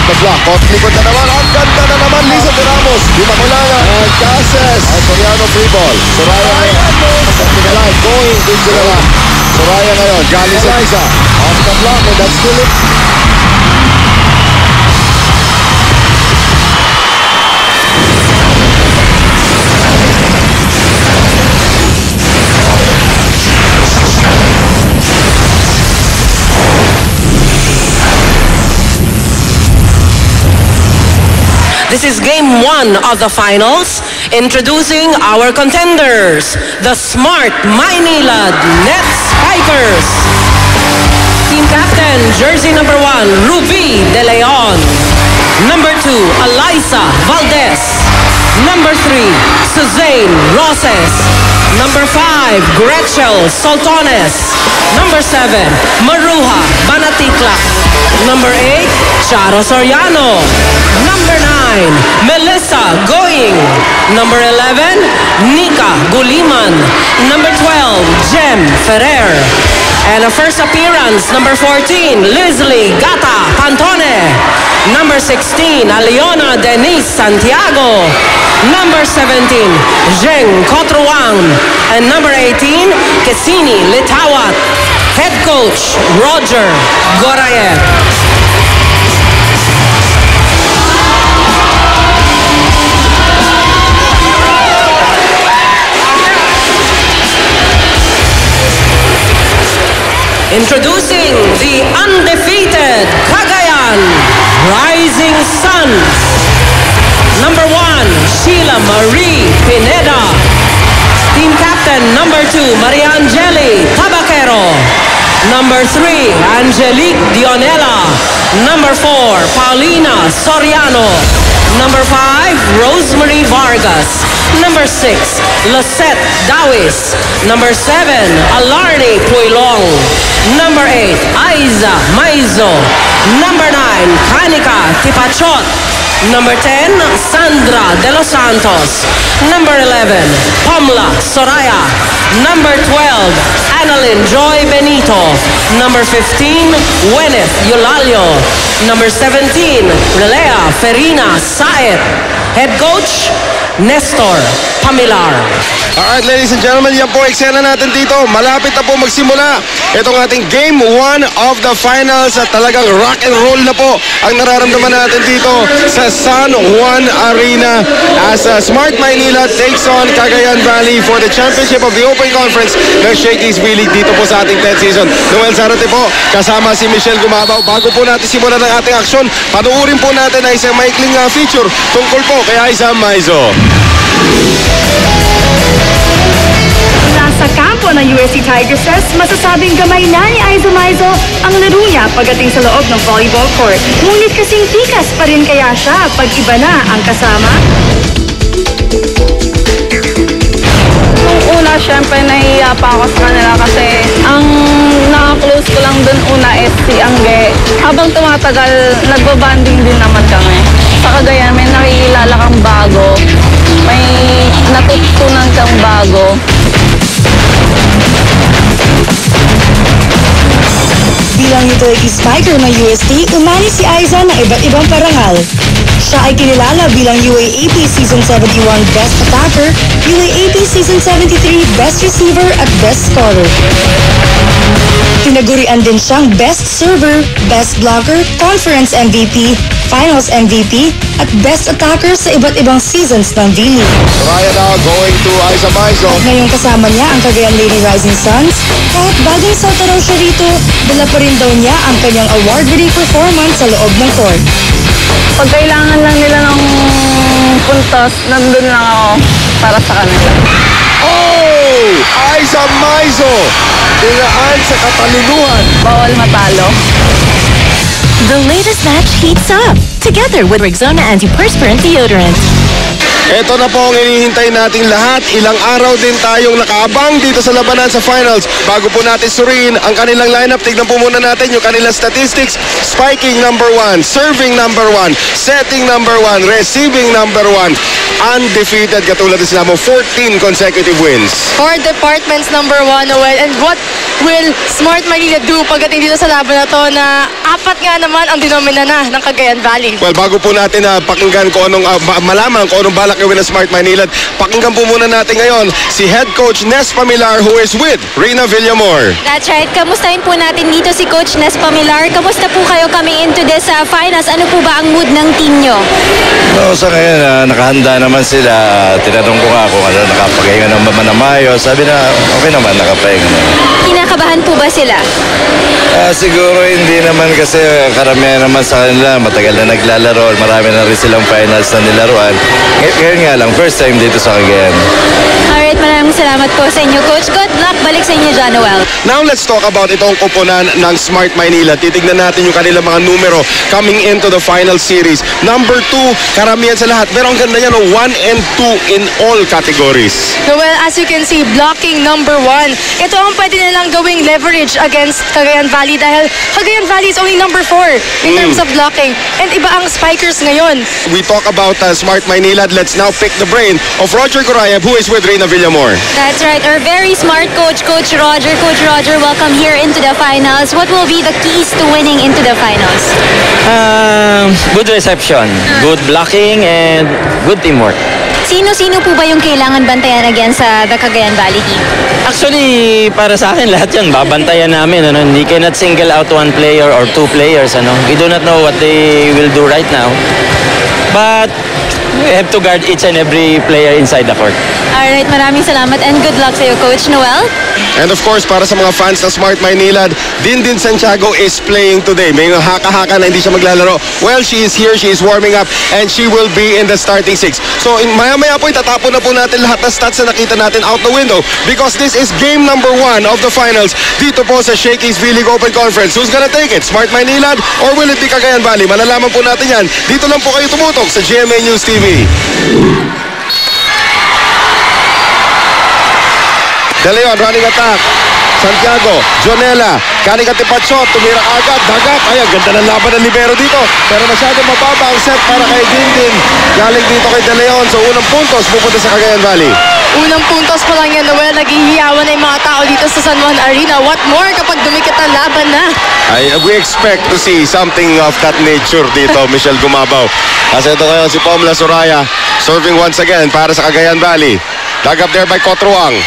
the block. Likod na naman. Ang ganda na naman. Lisa de Ramos. Di Makulanga. And Cases. Soriano free ball. Soraya ngayon. Pinalay. Going into the rack. Soraya ngayon. Galing sa Liza. Off the block. And that's still it. This is game 1 of the finals. Introducing our contenders, the Smart Maynilad Net Spikers. Team captain, jersey number 1, Ruby De Leon. Number 2, Eliza Valdez. Number 3, Suzanne Roses. Number 5, Gretchel Soltones. Number 7, Maruha Banatikla. Number 8, Charo Soriano. Number 9, Melissa Going. Number 11, Nika Guliman. Number 12, Jem Ferrer. And a first appearance, number 14, Leslie Gata Pantone. Number 16, Aliona Denise Santiago. Number 17, Zheng Kotruang. And number 18, Kesini Litawat. Head coach, Roger Gorayev. Introducing the undefeated Cagayan Rising Sun. Number 1, Sheila Marie Pineda. Team captain, number 2, Maria Angeli Tabaquero. Number 3, Angelique Dionela. Number 4, Paulina Soriano. Number 5, Rosemary Vargas. Number 6, Lisette Dawis. Number 7, Alarni Puilong. Number 8, Aiza Maizo. Number 9, Kanika Tipachot. Number 10, Sandra De Los Santos. Number 11, Pamela Soraya. Number 12, Annalyn Joy Benito. Number 15, Weneth Eulalio. Number 17, Relea Ferina Saet. Head coach, Nestor Pamilar. Alright, ladies and gentlemen, yan po eksena natin dito. Malapit na po magsimula itong ating game 1 of the finals at talagang rock and roll na po ang nararamdaman natin dito sa San Juan Arena as Smart Maynila takes on Cagayan Valley for the championship of the Open Conference ng Shakey's V-League dito po sa ating 10th season. Noel Zarate po, kasama si Michelle Gumabaw. Bago po natin simulan ang ating aksyon, panuurin po natin ay isang maikling feature tungkol po kay Aiza Maizo. Nasa kampo ng UST Tigresses, masasabing gamay na ni Aiza Maizo ang laro niya pagdating sa loob ng volleyball court. Ngunit kasing tikas pa rin kaya siya pag iba na ang kasama? Nung una, syempre nahihiya pa ako sa kanila kasi ang naka-close ko lang dun una is si Angge. Habang tumatagal, nagbabanding din naman kami. Sa Cagayan, may nakikilala kang bago. May natutunan kang bago. Bilang utility spiker ng UST, umani si Aiza ng iba't ibang parangal. Siya ay kinilala bilang UAAP Season 71 Best Attacker, UAAP Season 73 Best Receiver at Best Scorer. Tinagurian din siyang Best Server, Best Blocker, Conference MVP, Finals MVP, at Best Attacker sa iba't ibang seasons ng V-League. Soraya now going to Aiza Maizo. At ngayong kasama niya ang Cagayan Lady Rising Suns, kahit bagong salta raw siya rito, dala pa rin daw niya ang kanyang award-winning performance sa loob ng court. Pag kailangan lang nila ng puntos, nandun lang ako para sa kanila. Oh! Aiza Maizo! Dinaan sa katalunuhan. Bawal matalo. The latest match heats up, together with Rexona Antiperspirant Deodorant. Ito na po ang hinihintay nating lahat. Ilang araw din tayong nakaabang dito sa labanan sa finals. Bago po natin suriin ang kanilang lineup, tignan po muna natin yung kanilang statistics. Spiking number 1, serving number 1, setting number 1, receiving number 1. undefeated katulad din sila mo 14 consecutive wins. For departments number 1, Noel. And what will Smart Manila do pagdating dito sa laban na to na apat nga naman ang dinomina na ng Cagayan Valley? Well, bago po natin pakinggan kung anong malaman kung anong balak gawin ng Smart Manila, pakinggan po muna natin ngayon si Head Coach Nes Pamilar who is with Reyna Villamor. That's right. Kamustahin po natin dito si Coach Nes Pamilar. Kamusta po kayo coming into this finals? Ano po ba ang mood ng team nyo? No, sa ngayon, nakahanda naman sila. Tinanong ko nga kung nakapahinga naman na mayo. Sabi na, okay naman, nakapahinga naman. Kinakabahan po ba sila? Siguro hindi naman kasi karamihan naman sa kanila. Matagal na naglalaro. Marami na rin silang finals na nilaruan. Ngayon nga lang, first time dito sa Cagayan. Alright, maraming salamat po sa inyo, Coach. Good luck. Balik sa inyo, John Noel. Now let's talk about itong koponan ng Smart Manila. Titignan natin yung kanilang mga numero coming into the final series. Number 2, karamihan sa lahat. Pero ang ganda niya, 1 and 2 in all categories. Noel, as you can see, blocking number 1. Ito ang pwede nilang gawing leverage against Cagayan Valley dahil Cagayan Valley is only number 4 in terms of blocking. And iba ang spikers ngayon. We talk about Smart Manila. Let's now pick the brain of Roger Corayab who is with Reyna Villamor. That's right. Our very smart coach, Coach Roger. Coach Roger, welcome here into the finals. What will be the keys to winning into the finals? Good reception, good blocking, and good teamwork. Sino-sino po ba yung kailangan bantayan against sa the Cagayan Valley team? Actually, para sa akin, lahat yan, babantayan namin. We cannot single out one player or two players. We do not know what they will do right now. But we have to guard each and every player inside the court. Alright, maraming salamat and good luck sa iyo, Coach Noel. And of course, para sa mga fans ng Smart Manila, Dindin Santiago is playing today. May haka-haka na hindi siya maglalaro. Well, she is here, she is warming up, and she will be in the starting 6. So, maya-maya po, itatapon na po natin lahat ng stats na nakita natin out the window because this is game number 1 of the finals dito po sa Shakey's V-League Open Conference. Who's gonna take it? Smart Manila or will it be Cagayan Valley? Malalaman po natin yan. Dito lang po kayo tumutok sa GMA News TV. De Leon, running attack. Santiago, Jonela, kaning katipatsyot, tumira agad, dagat. Ay, ang ganda ng laban ng libero dito. Pero masyadong mababa ang set para kay Dindin. Galing dito kay De Leon. So, unang puntos pupunta sa Cagayan Valley. Unang puntos pa lang yan, Noel. Naghihiyawan na yung mga tao dito sa San Juan Arena. What more kapag dumikit ang laban na? We expect to see something of that nature dito, Michelle Gumabaw. Kasi ito ngayon si Pomla Soraya, serving once again para sa Cagayan Valley. Dug up there by Cotruang.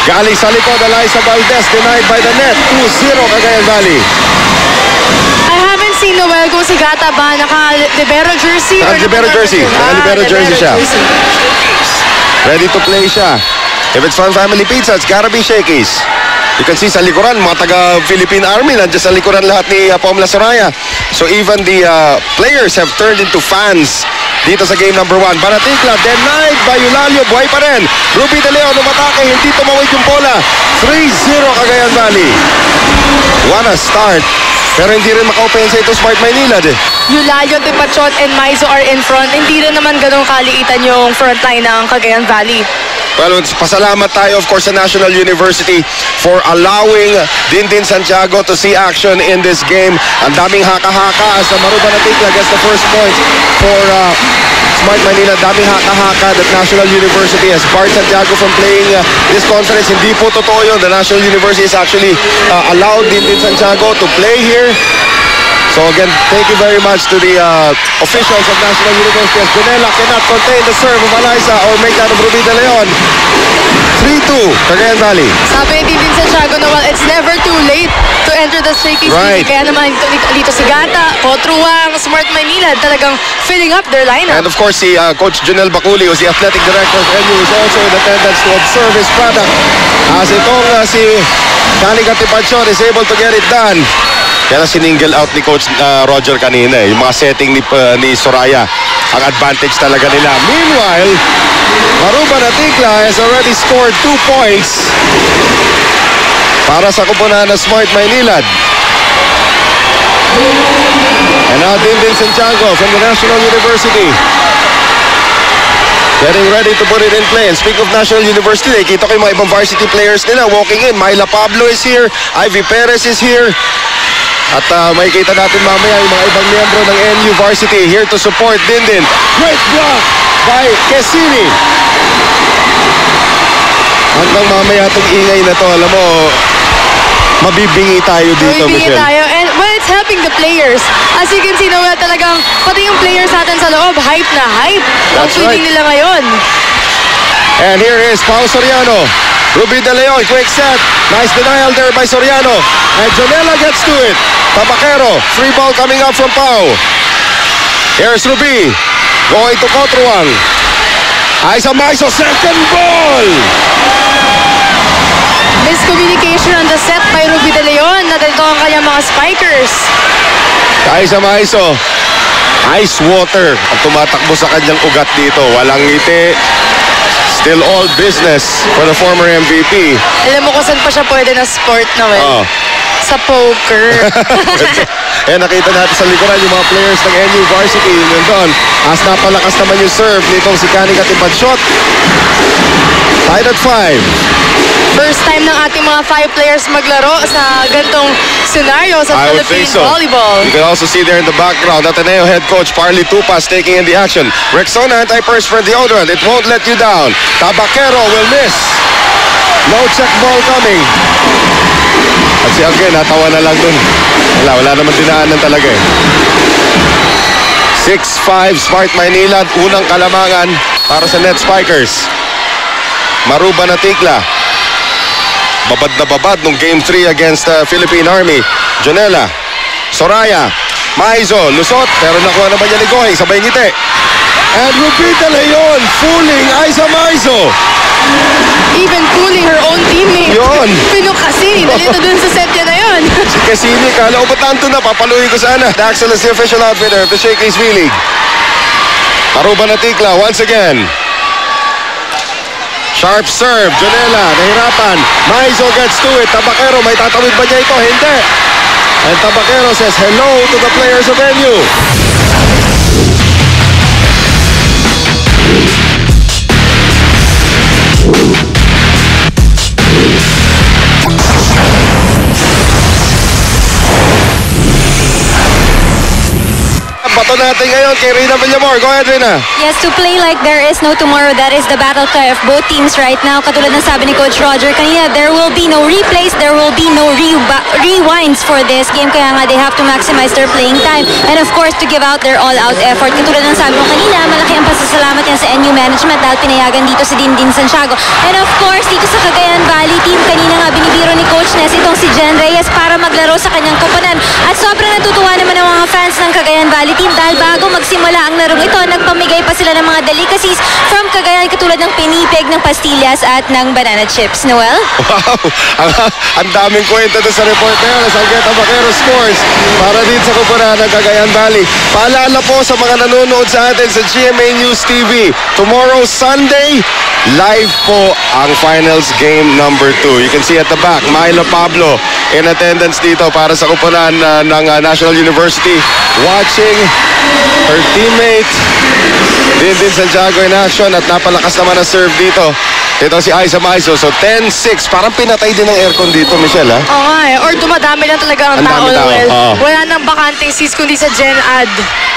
Galing sa likod, Eliza Valdez, denied by the net. 2-0 Cagayan Valley. I haven't seen Noel kung si Gata ba naka-libero jersey? Naka-libero jersey. Naka-libero jersey siya. Ready to play siya. If it's Fun Family Pizza, it's gotta be Shakey's. You can see sa likuran, mga taga-Philippine Army, nandiyan sa likuran lahat ni Pomla Soraya. So even the players have turned into fans dito sa game number 1. Banatikla, denied by Eulalio, buhay pa rin. Ruby De Leon, umatake, hindi tumawid yung bola. 3-0 Cagayan Valley. What a start. Pero hindi rin maka-opensa ito Smart Manila. Eulalio, Tipachot, and Maizo are in front. Hindi rin naman ganun kaliitan yung frontline ng Cagayan Valley. Well, pasalamat tayo of course sa National University for allowing Dindin Santiago to see action in this game. Ang daming haka-haka as Maru Banatikla gets the first point for Smart Manila. Daming haka-haka that National University has barred Santiago from playing this conference. Hindi po totoo yun. The National University has actually allowed Dindin Santiago to play here. So again, thank you very much to the officials of National University as Jonela cannot contain the serve of Eliza or make that of Ruby De Leon. 3-2, Cagayan Valley. Sabi ni Dindin Santiago na it's never too late to enter the Shakey's Right. Kaya naman dito si Gata, Cotruang, Smart Manila, talagang filling up their lineup. And of course, si Coach Junel Baculi, who's the athletic director of NU, is also in attendance to observe his product. As itong si Kani Katipachon is able to get it done. Kaya siningle out ni Coach Roger kanina yung mga setting ni Soraya. Ang advantage talaga nila. Meanwhile, Maru Banatikla has already scored 2 points para sa kupunan ng Smart Manila. And now Dindin Santiago from the National University getting ready to put it in play. And speak of National University, nakikita ko yung mga ibang varsity players nila walking in. Myla Pablo is here. Ivy Perez is here. At makikita natin mamaya yung mga ibang miyembro ng NU Varsity here to support Dindin. Great block by by Quezini. Hanggang mamaya itong ingay na to, alam mo, mabibingi tayo dito, Mabibingi Michelle. tayo. And well, it's helping the players. As you can see, Noel, talagang pati yung players natin sa loob, hype na hype. Ang That's feeling right. nila ngayon. And here is Pao Soriano. Ruby De Leon, quick set. Nice denial there by Soriano. And Jonella gets to it. Tabaquero, free ball coming up from Pao. Here's Ruby. Going to Cotruang. Aiza Maiso, second ball. Miscommunication on the set by Ruby De Leon. Natalito ang kanyang mga spikers. Aiza Maiso. Ice water ang tumatakbo sa kanyang ugat dito. Walang ngiti. Still all business for the former MVP. Alam mo kung saan pa siya pwede na sport, Noel? Oh. Sa poker. Eh, nakita natin sa likuran yung mga players ng NU Varsity. Yun doon. As napalakas naman yung serve nitong si Kanika Tipadshot. Tied at 5. First time ng ating mga 5 players maglaro sa gantong scenario sa I would think Philippine so. volleyball. You can also see there in the background Ateneo head coach Parley Tupas taking in the action. Rexona anti-perspirant deodorant. It won't let you down. Tabaquero will miss. No check ball coming. At si Angge, natawa na lang dun. Wala naman dinaanan talaga eh. 6-5 Smart Maynila. Unang kalamangan para sa Net Spikers. Maruba na Tikla. Babad na babad nung Game 3 against Philippine Army. Jonella. Soraya. Maizo. Lusot. Pero nakuha naman niya ni Gohing. Sabay ngiti. And Ruby De Leon fooling Aiza Maizo. Even fooling her own teammate. Yun. Pinukasi. Nalito dun sa set niya na yun. Si Cassini, kala ko ba't nandun na? Papaluin ko sana. Daxel is the official outfitter of the Shakey's V-League. Maruba na Tikla once again. Sharp serve. Jonella, nahirapan. Maizo gets to it. Tabaquero, may tatawid ba niya ito? Hindi. And Tabaquero says hello to the players of NU. Bato natin ngayon kay Rina Villamor. Go ahead, Rina. Yes, to play like there is no tomorrow, that is the battle cry of both teams right now. Katulad ng sabi ni Coach Roger kanina, there will be no replays, there will be no rewinds for this game. Kaya nga, they have to maximize their playing time and of course, to give out their all-out effort. Katulad ng sabi mo kanina, malaki ang pasasalamat yan sa NU management dahil pinayagan dito si Dindin Santiago. And of course, dito sa Cagayan Valley team, kanina nga binibiro ni Coach Ness itong si Jen Reyes para maglaro sa kanyang koponan. At sobrang natutuwa naman ang mga fans ng Cagayan Valley team dahil bago magsimula ang larong ito, nagpamigay pa sila ng mga delicacies from Cagayan katulad ng pinipig, ng pastillas at ng banana chips. Noel? Wow! Ang daming kwenta doon sa report na yun. Ang Tabaquero scores para din sa kupunan ng Cagayan Valley. Paalala po sa mga nanonood sa atin sa GMA News TV. Tomorrow, Sunday, live po ang finals game number 2. You can see at the back, Myla Pablo in attendance dito para sa kupunan ng National University. Watching her teammate Dindin Santiago in action at napalakas naman ang serve dito. Ito si Aiza Maizo. So 10-6. Parang pinatay din ng aircon dito, Michelle, ha? Oo nga eh. Or dumadami lang talaga ang Ang tao, dami tao, Noel. oo. Wala nang bakanting seats kundi sa Gen Ad.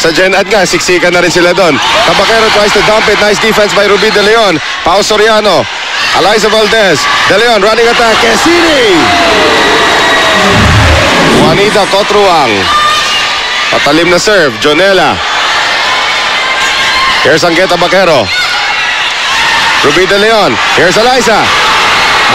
Sa Gen Ad nga, siksikan na rin sila doon. Tabaquero tries to dump it. Nice defense by Ruby De Leon. Pao Soriano. Eliza Valdez. De Leon running attack. Cassini! Juanita Cotruang. Patalim na serve. Jonella. Here's Angge Tabaquero. Ruby De Leon. Here's Eliza.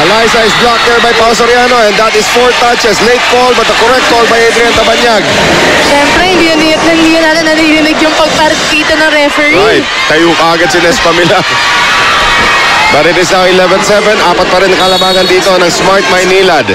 Eliza is blocked there by Pao Soriano and that is 4 touches. Late call but the correct call by Adrian Tabanyag. Siyempre, hindi natin naririnig yung pagpartita ng referee. Right. Tayo kaagad si Nes Pamila. But it is now 11-7. Apat pa rin kalamangan dito ng Smart Maynilad.